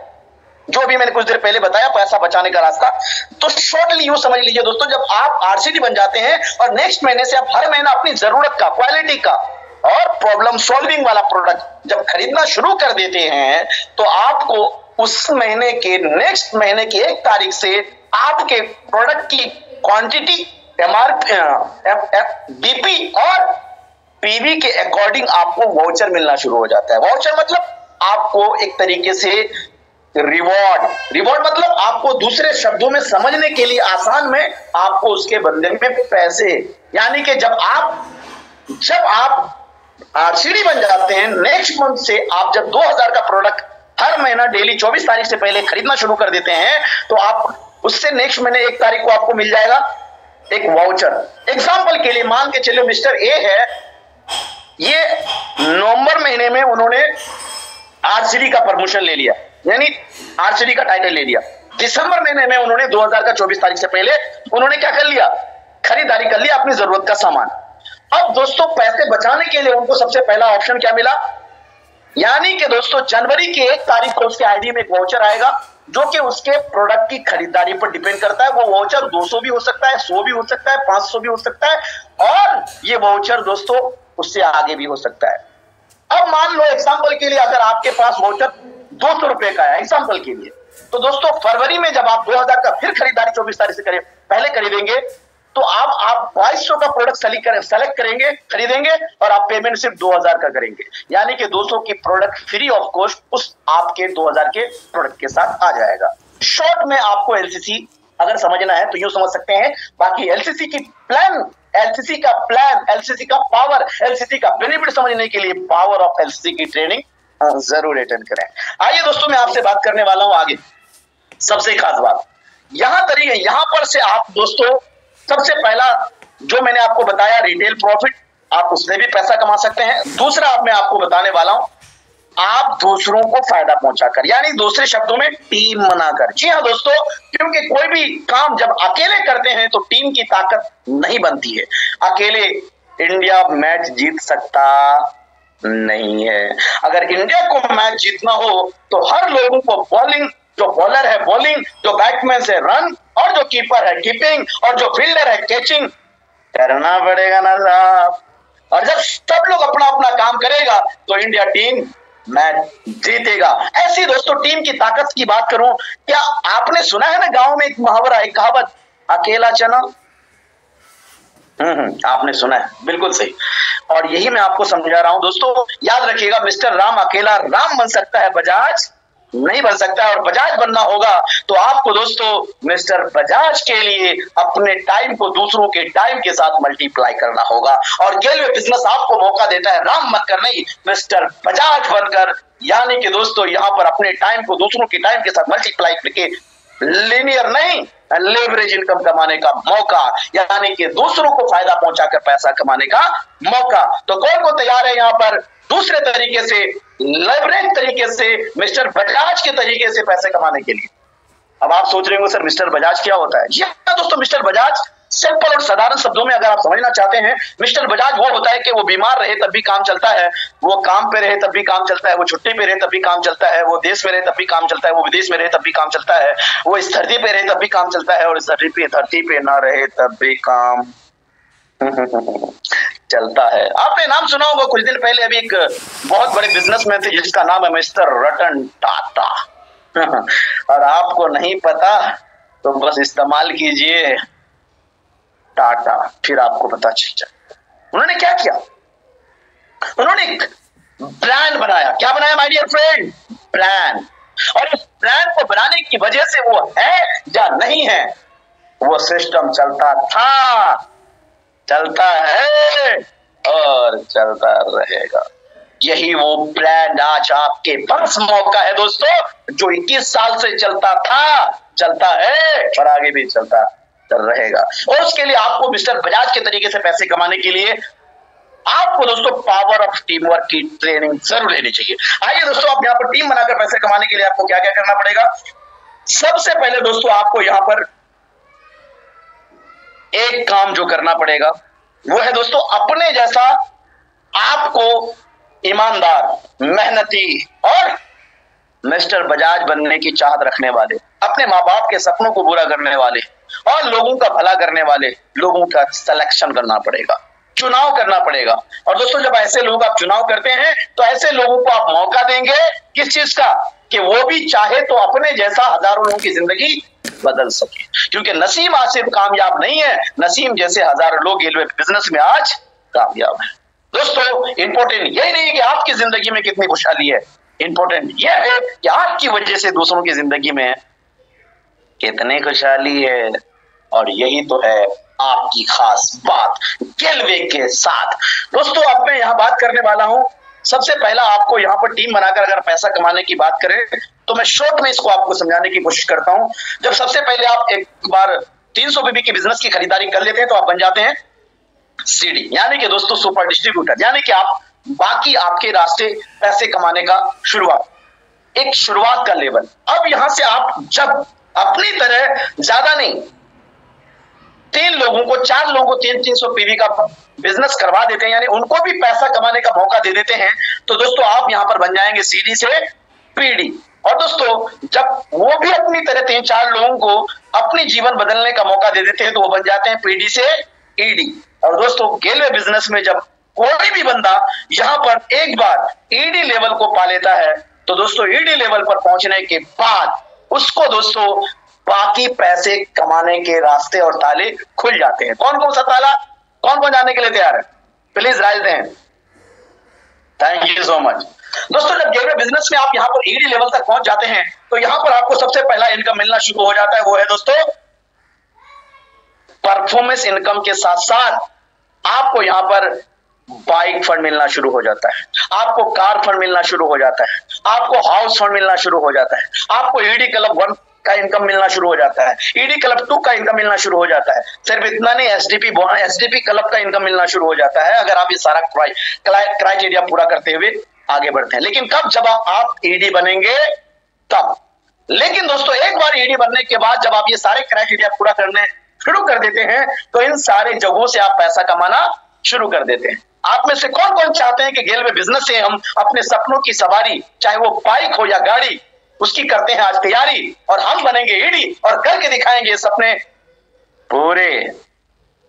जो भी मैंने कुछ देर पहले बताया, पैसा बचाने का रास्ता। तो शॉर्टली यूं समझ लीजिए दोस्तों, जब आप आरसीडी बन जाते हैं और नेक्स्ट महीने से आप हर महीना अपनी जरूरत का, क्वालिटी का और प्रॉब्लम सॉल्विंग वाला प्रोडक्ट जब खरीदना शुरू कर देते हैं तो आपको उस महीने के नेक्स्ट महीने की 1 तारीख से आपके प्रोडक्ट की क्वांटिटी, बीपी और पीवी के अकॉर्डिंग आपको वाउचर मिलना शुरू हो जाता है। वाउचर मतलब आपको एक तरीके से रिवॉर्ड मतलब आपको दूसरे शब्दों में समझने के लिए आसान में आपको उसके बदले में पैसे, यानी कि जब आप आरसीडी बन जाते हैं, नेक्स्ट मंथ से आप जब 2000 का प्रोडक्ट हर महीना डेली 24 तारीख से पहले खरीदना शुरू कर देते हैं, तो आप उससे नेक्स्ट महीने 1 तारीख को आपको मिल जाएगा एक वाउचर। एग्जांपल के लिए मान के चलिए मिस्टर ए है, ये नवंबर महीने में उन्होंने आरसीडी का प्रमोशन ले लिया, यानी आरसीडी का टाइटल ले लिया। दिसंबर महीने में उन्होंने 2000 का 24 तारीख से पहले उन्होंने क्या कर लिया, खरीदारी कर लिया अपनी जरूरत का सामान। अब दोस्तों पैसे बचाने के लिए उनको सबसे पहला ऑप्शन क्या मिला, यानी कि दोस्तों जनवरी की 1 तारीख को उसके आईडी में एक वाउचर आएगा जो कि उसके प्रोडक्ट की खरीदारी पर डिपेंड करता है। वो वाउचर 200 भी हो सकता है, 100 भी हो सकता है, 500 भी हो सकता है, और ये वाउचर दोस्तों उससे आगे भी हो सकता है। अब मान लो एग्जांपल के लिए अगर आपके पास वाउचर 200 रुपए का है एग्जांपल के लिए, तो दोस्तों फरवरी में जब आप 2000 का फिर खरीदारी 24 तारीख से पहले खरीदेंगे, तो आप 2200 का प्रोडक्ट सेलेक्ट करेंगे, खरीदेंगे, और आप पेमेंट सिर्फ 2000 का करेंगे, यानी कि 200 की प्रोडक्ट फ्री ऑफ कॉस्ट उस आपके 2000 के प्रोडक्ट के साथ आ जाएगा। शॉर्ट में आपको एलसीसी अगर समझना है तो यूं समझ सकते हैं। बाकी एलसीसी का प्लान, एलसीसी का पावर, एलसीसी का बेनिफिट समझने के लिए पावर ऑफ एलसीसी की ट्रेनिंग जरूर अटेंड करें। आइए दोस्तों मैं आपसे बात करने वाला हूं आगे। सबसे खास बात यहां पर से आप दोस्तों सबसे पहला जो मैंने आपको बताया रिटेल प्रॉफिट, आप उसमें भी पैसा कमा सकते हैं। दूसरा मैं आपको बताने वाला हूं आप दूसरों को फायदा पहुंचाकर, यानी दूसरे शब्दों में टीम बनाकर। जी हाँ दोस्तों, क्योंकि कोई भी काम जब अकेले करते हैं तो टीम की ताकत नहीं बनती है। अकेले इंडिया मैच जीत सकता नहीं है। अगर इंडिया को मैच जीतना हो तो हर लोगों को बॉलिंग, जो बॉलर है बॉलिंग, जो बैट्समैन से रन, और जो कीपर है कीपिंग, और जो फील्डर है कैचिंग करना पड़ेगा ना साहब। और जब सब लोग अपना अपना काम करेगा तो इंडिया टीम मैच जीतेगा। ऐसी दोस्तों टीम की ताकत की बात करूं, क्या आपने सुना है ना गांव में एक मुहावरा, एक कहावत, अकेला चना। आपने सुना है, बिल्कुल सही। और यही मैं आपको समझा रहा हूं दोस्तों। याद रखिएगा, मिस्टर राम अकेला राम बन सकता है, बजाज नहीं बन सकता है। और बजाज बनना होगा तो आपको दोस्तों मिस्टर बजाज के लिए अपने टाइम को दूसरों के टाइम के साथ मल्टीप्लाई करना होगा। और गेलवे बिजनेस आपको मौका देता है राम बनकर नहीं, मिस्टर बजाज बनकर, यानी कि दोस्तों यहां पर अपने टाइम को दूसरों के टाइम के साथ मल्टीप्लाई करके लिनियर नहीं लेवरेज इनकम कमाने का मौका, यानी कि दूसरों को फायदा पहुंचाकर पैसा कमाने का मौका। तो कौन तैयार है यहां पर दूसरे तरीके से, लेवरेज तरीके से, मिस्टर बजाज के तरीके से पैसे कमाने के लिए? अब आप सोच रहे हो सर मिस्टर बजाज क्या होता है? जी हाँ दोस्तों, मिस्टर बजाज सिंपल और साधारण शब्दों में अगर आप समझना चाहते हैं, मिस्टर बजाज वो होता है कि वो बीमार रहे तब भी काम चलता है, वो काम पे रहे तब भी काम चलता है, वो छुट्टी पे रहे तब भी काम चलता है, वो देश में रहे तब भी काम चलता है, वो विदेश में रहे तब भी काम चलता है, वो इस धरती पे रहे तब भी काम चलता है, और इस धरती पे ना रहे तब भी काम चलता है। आपने नाम सुना होगा, कुछ दिन पहले अभी एक बहुत बड़े बिजनेसमैन थे जिसका नाम है मिस्टर रतन टाटा। और आपको नहीं पता तो बस इस्तेमाल कीजिए टाटा, फिर आपको पता चल जाए। उन्होंने क्या किया, उन्होंने एक ब्रांड बनाया। क्या बनाया माय डियर फ्रेंड? ब्रांड। और इस ब्रांड को बनाने की वजह से वो है या नहीं है, वो सिस्टम चलता था, चलता है और चलता रहेगा। यही वो ब्रांड आज आपके पास मौका है दोस्तों, जो 21 साल से चलता था, चलता है और आगे भी चलता रहेगा। और उसके लिए आपको मिस्टर बजाज के तरीके से पैसे कमाने के लिए आपको दोस्तों पावर ऑफ टीम वर्क की ट्रेनिंग जरूर लेनी चाहिए। आइए दोस्तों, आप यहाँ पर टीम बनाकर पैसे कमाने के लिए आपको क्या क्या करना पड़ेगा। सबसे पहले दोस्तों आपको यहाँ पर एक काम जो करना पड़ेगा वो है दोस्तों, अपने जैसा आपको ईमानदार, मेहनती और मिस्टर बजाज बनने की चाहत रखने वाले, अपने माँ बाप के सपनों को पूरा करने वाले और लोगों का भला करने वाले लोगों का सिलेक्शन करना पड़ेगा। चुनाव करना पड़ेगा। और दोस्तों जब ऐसे लोग आप चुनाव करते हैं तो ऐसे लोगों को आप मौका देंगे किस चीज का, कि वो भी चाहे तो अपने जैसा हजारों लोगों की जिंदगी बदल सके। क्योंकि नसीम आज सिर्फ कामयाब नहीं है, नसीम जैसे हजारों लोग रेलवे बिजनेस में आज कामयाब है। दोस्तों इंपॉर्टेंट यही नहीं है कि आपकी जिंदगी में कितनी खुशहाली है, इंपॉर्टेंट यह है कि आपकी वजह से दूसरों की जिंदगी में कितनी खुशहाली है। और यही तो है आपकी खास बात गेलवे के साथ। दोस्तों अब मैं यहां बात करने वाला हूं, सबसे पहला आपको यहां पर टीम बनाकर अगर पैसा कमाने की बात करें तो मैं शॉर्ट में इसको आपको समझाने की कोशिश करता हूं। जब सबसे पहले आप एक बार 300 बीबी के बिजनेस की खरीदारी कर लेते हैं तो आप बन जाते हैं सीडी, यानी कि दोस्तों सुपर डिस्ट्रीब्यूटर, यानी कि आप बाकी आपके रास्ते पैसे कमाने का शुरुआत, एक शुरुआत का लेवल। अब यहां से आप जब अपनी तरह ज्यादा नहीं 3 लोगों को 4 लोगों को 300 पीवी का बिजनेस करवा देते हैं, यानी उनको भी पैसा कमाने का मौका दे देते हैं, तो दोस्तों आप यहां पर बन जाएंगे सीडी से पीडी। और दोस्तों जब वो भी अपनी तरह 3-4 लोगों को अपनी जीवन बदलने का मौका दे देते हैं तो वो बन जाते हैं पीडी से ईडी। और दोस्तों गेलवे बिजनेस में जब कोई भी बंदा यहां पर एक बार ईडी लेवल को पा लेता है तो दोस्तों ईडी लेवल पर पहुंचने के बाद उसको दोस्तों बाकी पैसे कमाने के रास्ते और ताले खुल जाते हैं। कौन कौन सा ताला, कौन कौन जाने के लिए तैयार है, प्लीज राइज दें। Thank you so much. दोस्तों जब गेलवे बिजनेस में आप यहां पर ईडी लेवल तक पहुंच जाते हैं तो यहां पर आपको सबसे पहला इनकम मिलना शुरू हो जाता है, वो है दोस्तों परफॉर्मेंस इनकम के साथ साथ आपको यहां पर बाइक फंड मिलना शुरू हो जाता है, आपको कार फंड मिलना शुरू हो जाता है, आपको हाउस फंड मिलना शुरू हो जाता है, आपको ईडी क्लब 1 का इनकम मिलना शुरू हो जाता है, ईडी क्लब 2 का इनकम मिलना शुरू हो जाता है। सिर्फ इतना नहीं, एसडीपी क्लब का इनकम मिलना शुरू हो जाता है अगर आप ये सारा क्राइटेरिया पूरा करते हुए आगे बढ़ते हैं। लेकिन कब, जब आप ईडी बनेंगे तब। लेकिन दोस्तों एक बार ईडी बनने के बाद जब आप ये सारे क्राइटेरिया पूरा करने शुरू कर देते हैं तो इन सारे जगहों से आप पैसा कमाना शुरू कर देते हैं। आप में से कौन कौन चाहते हैं कि गेलवे बिजनेस से हम अपने सपनों की सवारी, चाहे वो बाइक हो या गाड़ी, उसकी करते हैं आज तैयारी और हम बनेंगे ईडी और करके दिखाएंगे सपने पूरे।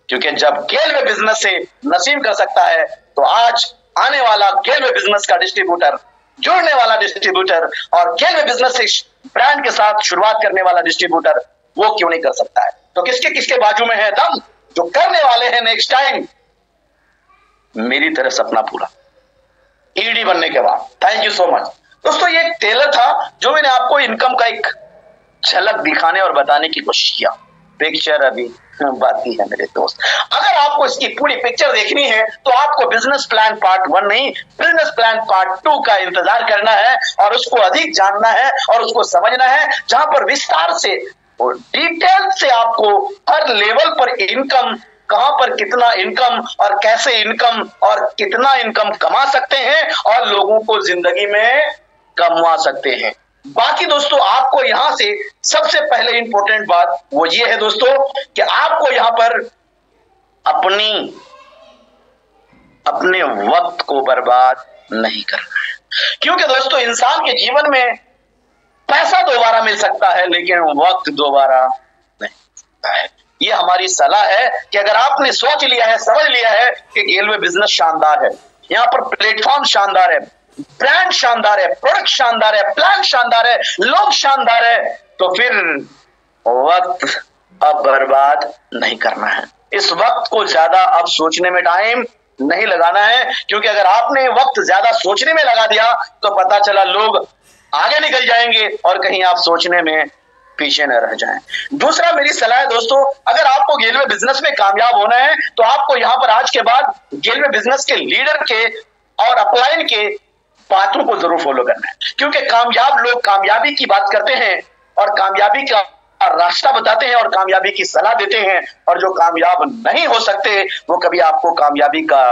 क्योंकि जब गेलवे बिजनेस से नसीम कर सकता है तो आज आने वाला गेलवे बिजनेस का डिस्ट्रीब्यूटर, जुड़ने वाला डिस्ट्रीब्यूटर और गेलवे बिजनेस से ब्रांड के साथ शुरुआत करने वाला डिस्ट्रीब्यूटर वो क्यों नहीं कर सकता है। तो किसके किसके बाजू में है दम, जो करने वाले हैं नेक्स्ट टाइम मेरी तरह सपना पूरा ईडी बनने के बाद। Thank you so much. दोस्तों ये एक टेलर था जो मैंने आपको इनकम का एक झलक दिखाने और बताने की कोशिश किया। पिक्चर अभी बाकी है मेरे दोस्त। अगर आपको इसकी पूरी पिक्चर देखनी है तो आपको बिजनेस प्लान पार्ट 1 नहीं, बिजनेस प्लान पार्ट 2 का इंतजार करना है और उसको अधिक जानना है और उसको समझना है, जहां पर विस्तार से और डिटेल से आपको हर लेवल पर इनकम, कहां पर कितना इनकम और कैसे इनकम और कितना इनकम कमा सकते हैं और लोगों को जिंदगी में कमा सकते हैं। बाकी दोस्तों आपको यहां से सबसे पहले इंपॉर्टेंट बात वो ये है दोस्तों कि आपको यहां पर अपने वक्त को बर्बाद नहीं करना है। क्योंकि दोस्तों इंसान के जीवन में पैसा दोबारा मिल सकता है लेकिन वक्त दोबारा नहीं मिलता है। ये हमारी सलाह है कि अगर आपने सोच लिया है, समझ लिया है कि गेलवे बिजनेस शानदार है, यहाँ पर प्लेटफॉर्म शानदार है, ब्रांड शानदार है, प्रोडक्ट शानदार है, प्लान शानदार है, लोग शानदार है, तो फिर वक्त अब बर्बाद नहीं करना है। इस वक्त को ज्यादा अब सोचने में टाइम नहीं लगाना है, क्योंकि अगर आपने वक्त ज्यादा सोचने में लगा दिया तो पता चला लोग आगे निकल जाएंगे और कहीं आप सोचने में पीछे न रह जाएं। दूसरा मेरी सलाह है दोस्तों, अगर आपको गेलवे बिजनेस में कामयाब होना है तो आपको यहां पर आज के बाद गेलवे बिजनेस के लीडर के और अपलाइन के बातों को जरूर फॉलो करना है। क्योंकि कामयाब लोग कामयाबी की बात करते हैं और कामयाबी का रास्ता बताते हैं और कामयाबी की सलाह देते हैं, और जो कामयाब नहीं हो सकते वो कभी आपको कामयाबी का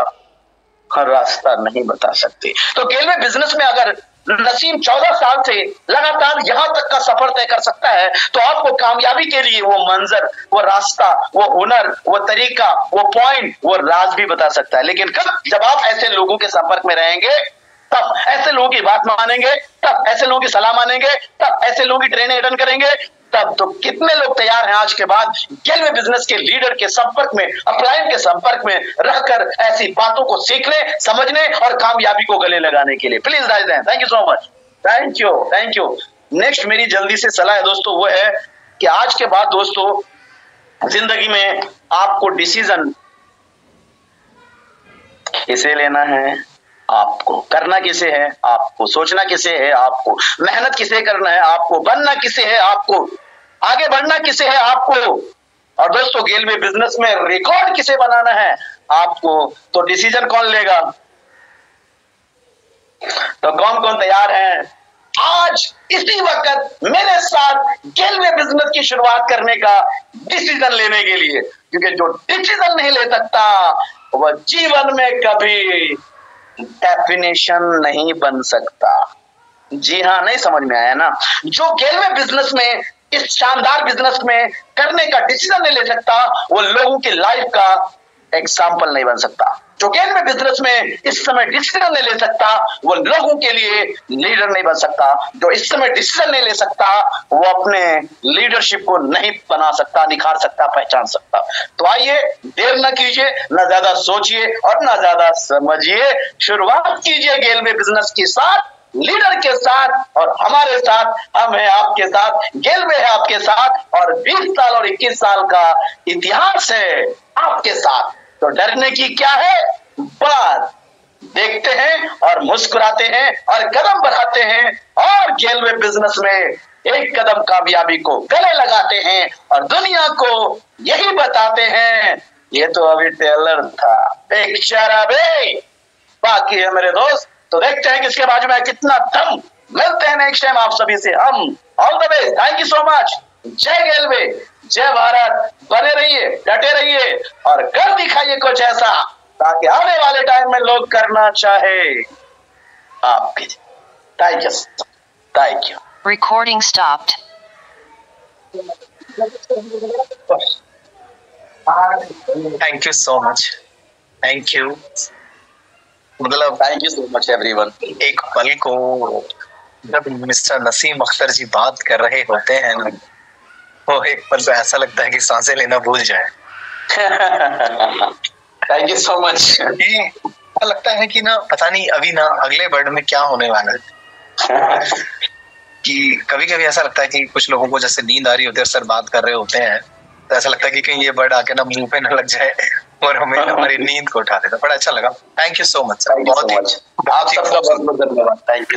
रास्ता नहीं बता सकते। तो गेलवे बिजनेस में अगर नसीम 14 साल से लगातार यहां तक का सफर तय कर सकता है तो आपको कामयाबी के लिए वो मंजर, वो रास्ता, वो हुनर, वो तरीका, वो पॉइंट, वो राज भी बता सकता है। लेकिन कब, जब आप ऐसे लोगों के संपर्क में रहेंगे, तब ऐसे लोगों की बात मानेंगे, तब ऐसे लोगों की सलाह मानेंगे, तब ऐसे लोगों की ट्रेनिंग अटेंड करेंगे, तब तो कितने लोग तैयार हैं आज के बाद गेलवे बिजनेस के लीडर के संपर्क में, अपलाइन के संपर्क में रहकर ऐसी बातों को सीखने, समझने और कामयाबी को गले लगाने के लिए। प्लीज राइज दें। Thank you so much. Thank you, thank you. Next मेरी जल्दी से सलाह है दोस्तों, वो है कि आज के बाद दोस्तों जिंदगी में आपको डिसीजन किसे लेना है, आपको करना किसे है, आपको सोचना किसे है, आपको मेहनत किसे करना है, आपको बनना किसे है, आपको आगे बढ़ना किसे है, आपको, और दोस्तों गेलवे बिजनेस में रिकॉर्ड किसे बनाना है, आपको। तो डिसीजन कौन लेगा? तो कौन कौन तैयार है आज इसी वक्त मेरे साथ गेलवे बिजनेस की शुरुआत करने का डिसीजन लेने के लिए? क्योंकि जो डिसीजन नहीं ले सकता वह जीवन में कभी डेफिनेशन नहीं बन सकता। जी हाँ, नहीं समझ में आया ना? जो गेलवे बिजनेस में, इस शानदार बिजनेस में करने का डिसीजन नहीं ले सकता, वो लोगों की लाइफ का एग्जाम्पल नहीं बन सकता। जो गेलवे बिजनेस में इस समय डिसीजन नहीं ले सकता, वो लोगों के लिए लीडर नहीं बन सकता। जो इस समय डिसीजन नहीं ले सकता, वो अपने लीडरशिप को नहीं बना सकता, निखार सकता, पहचान सकता। तो आइए, देर न कीजिए, न ज्यादा सोचिए और न ज्यादा समझिए, शुरुआत कीजिए गेलवे बिजनेस के साथ, लीडर के साथ और हमारे साथ। हम हैं आपके साथ, गेलवे है आपके साथ, और 20 साल और 21 साल का इतिहास है आपके साथ। तो डरने की क्या है बात? देखते हैं और मुस्कुराते हैं और कदम बढ़ाते हैं और गेलवे बिजनेस में एक कदम कामयाबी को गले लगाते हैं और दुनिया को यही बताते हैं, ये तो अभी टेलर था, पिक्चर अभी बाकी है मेरे दोस्त। तो देखते हैं किसके बाजू में कितना दम। मिलते हैं नेक्स्ट टाइम आप सभी से हम। All the best, thank you so much. जय गेलवे, जय भारत। बने रहिए, डटे रहिए और कर दिखाइए कुछ ऐसा ताकि आने वाले टाइम में लोग करना चाहे आपके। Thank you, thank you. Recording stopped. Thank you so much. Thank you. मतलब thank you so much everyone. एक पल को जब मिस्टर नसीम अख्तर जी बात कर रहे होते हैं ना, वो एक पल तो ऐसा लगता है कि सांसें लेना भूल जाए। Thank you so much. ऐसा लगता है कि ना, पता नहीं अभी ना अगले वर्ड में क्या होने वाला है। कि कभी कभी ऐसा लगता है कि कुछ लोगों को जैसे नींद आ रही होती है, सर बात कर रहे होते हैं, तो ऐसा लगता है कि कहीं ये वर्ड आके ना मुंह पे ना लग जाए और हमें हमारी नींद को उठा देता। बड़ा अच्छा लगा। Thank you so much. बहुत ही आप सबका बहुत बहुत धन्यवाद। Thank you.